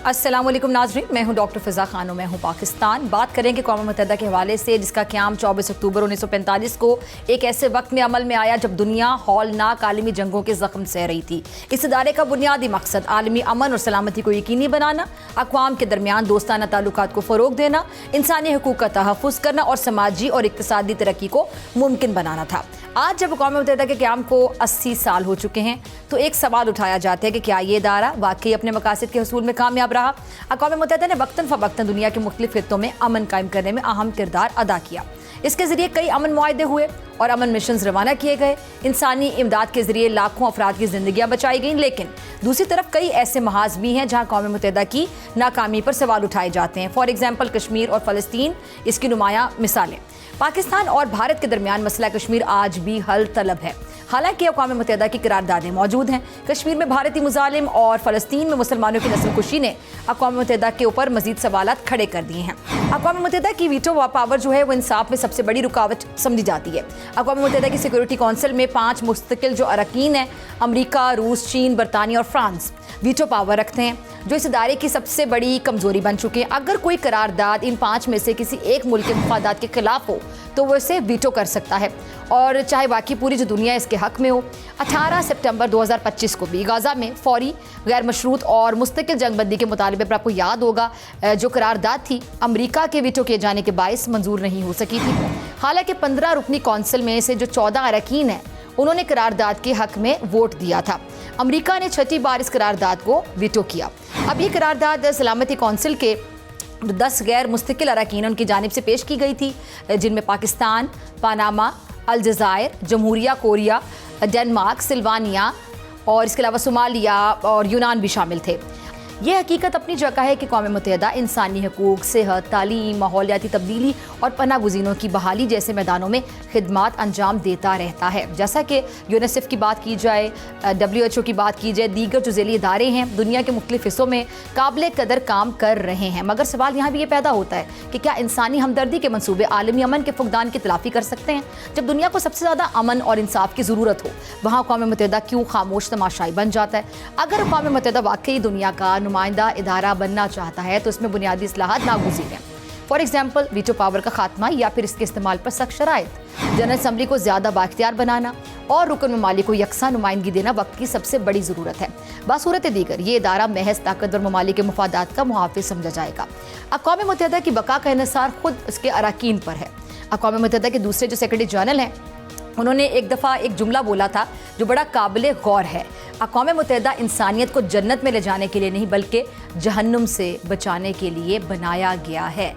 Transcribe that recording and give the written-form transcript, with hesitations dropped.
अस्सलाम वालेकुम नाज़रीन, मैं हूं डॉक्टर फ़िज़ा खान, मैं हूं पाकिस्तान। बात करेंगे अक़वाम मुत्तहिदा के हवाले से, जिसका क़याम 24 अक्टूबर 1945 को एक ऐसे वक्त में अमल में आया जब दुनिया हौलनाक आलमी जंगों के ज़ख्म सह रही थी। इस इदारे का बुनियादी मकसद आलमी अमन और सलामती को यकीनी बनाना, अक़वाम के दरमियान दोस्ताना ताल्लुकात को फ़रोग़ देना, इंसानी हकूक़ का तहफ़्फ़ुज़ करना और समाजी और इक़्तिसादी तरक्की को मुमकिन बनाना था। आज जब अक़वाम मुत्तहिदा के क़याम को 80 साल हो चुके हैं, तो एक सवाल उठाया जाता है कि क्या ये इदारा वाकई अपने मकासद के हसूल में कामयाब रहा। अक़वाम मुत्तहिदा ने वक्तन फ़वक्तन दुनिया के मुख्तलिफ़ खित्तों में अमन कायम करने में अहम किरदार अदा किया। इसके ज़रिए कई अमन मुआहदे हुए और अमन मिशन रवाना किए गए। इंसानी इमदाद के ज़रिए लाखों अफराद की ज़िंदगियाँ बचाई गईं, लेकिन दूसरी तरफ कई ऐसे महाज भी हैं जहाँ अक़वाम मुत्तहिदा की नाकामी पर सवाल उठाए जाते हैं। फॉर एग्ज़ाम्पल कश्मीर और फ़लस्तीन इसकी नुमायाँ मिसालें। पाकिस्तान और भारत के दरमियान मसला कश्मीर आज भी हल तलब है। हालांकि अक़वाम मुत्तहिदा की करारदादें मौजूद हैं। कश्मीर में भारतीय मुजालिम और फ़लस्तीन में मुसलमानों की नस्लकुशी ने अक़वाम मुत्तहिदा के ऊपर मज़ीद सवालात खड़े कर दिए हैं। अक़वाम मुत्तहिदा की वीटो पावर जो है वो इंसाफ में सबसे बड़ी रुकावट समझी जाती है। अक़वाम मुत्तहिदा की सिक्योरिटी काउंसिल में 5 मुस्तकिल जो अरकान हैं, अमरीका, रूस, चीन, बरतानिया और फ्रांस वीटो पावर रखते हैं, जो इस इदारे की सबसे बड़ी कमज़ोरी बन चुके हैं। अगर कोई करारदाद इन 5 में से किसी एक मुल्क के मफादात के खिलाफ हो तो वो इसे वीटो कर सकता है, और चाहे बाकी पूरी जो दुनिया इसके हक़ में हो। 18 सितंबर 2025 को भी गाज़ा में फौरी, गैर मशरूत और मुस्तकिल जंगबंदी के मुतालबे पर आपको याद होगा जो करारदाद थी अमरीका के वीटो किए जाने के बायस मंजूर नहीं हो सकी थी। हालांकि 15 रुकनी कौंसिल में से जो 14 अरकान हैं उन्होंने करारदाद के हक़ में वोट दिया था। अमरीका ने 6ठी बार इस करारदाद को वीटो किया। अब ये करारदाद सलामती कौंसिल के 10 गैर मुस्तकिल अरकान उनकी जानिब से पेश की गई थी, जिनमें पाकिस्तान, पनामा, अलजायर, जमहूरिया कोरिया, डेनमार्क, सिल्वानिया और इसके अलावा सोमालिया और यूनान भी शामिल थे। ये हकीकत अपनी जगह है कि अक़वाम मुत्तहिदा इंसानी हकूक़, सेहत, तालीम, माहौलियाती तब्दीली और पनाह गुज़ीनों की बहाली जैसे मैदानों में खिदमात अंजाम देता रहता है। जैसा कि यूनिसेफ की बात की जाए, WHO की बात की जाए, दीगर जो ज़ेली इदारे हैं दुनिया के मुख्तलिफ़ हिस्सों में काबिल कदर काम कर रहे हैं। मगर सवाल यहाँ भी ये पैदा होता है कि क्या इंसानी हमदर्दी के मनसूबे आलमी अमन के फुकदान की तलाफ़ी कर सकते हैं? जब दुनिया को सबसे ज़्यादा अमन और इंसाफ की ज़रूरत हो, वहाँ अक़वाम मुत्तहिदा क्यों खामोश तमाशाई बन जाता है? अगर अक़वाम मुत्तहिदा वाकई दुनिया का नुमाइंदा इदारा बनना चाहता है तो इसमें बुनियादी इस्लाहात नागुज़ीर हैं। फॉर एग्जाम्पल वीटो पावर का खात्मा या फिर इसके इस्तेमाल पर सख्त शराइत, जनरल असम्बली को ज़्यादा बाख्तियार बनाना और रुकन ममालिक को यकसा नुमाइंदगी देना वक्त की सबसे बड़ी ज़रूरत है। बासूरत दीगर ये इदारा महज ताकतवर ममालिक के मुफादात का मुहाफ़िज़ समझा जाएगा। अक़वाम मुत्तहिदा की बका का इन्हिसार खुद उसके अरकान पर है। अक़वाम मुत्तहिदा के दूसरे जो सेक्रेटरी जनरल हैं उन्होंने एक दफ़ा एक जुमला बोला था जो बड़ा काबिल गौर है। अक़वाम मुत्तहिदा इंसानियत को जन्नत में ले जाने के लिए नहीं बल्कि जहन्नुम से बचाने के लिए बनाया गया है।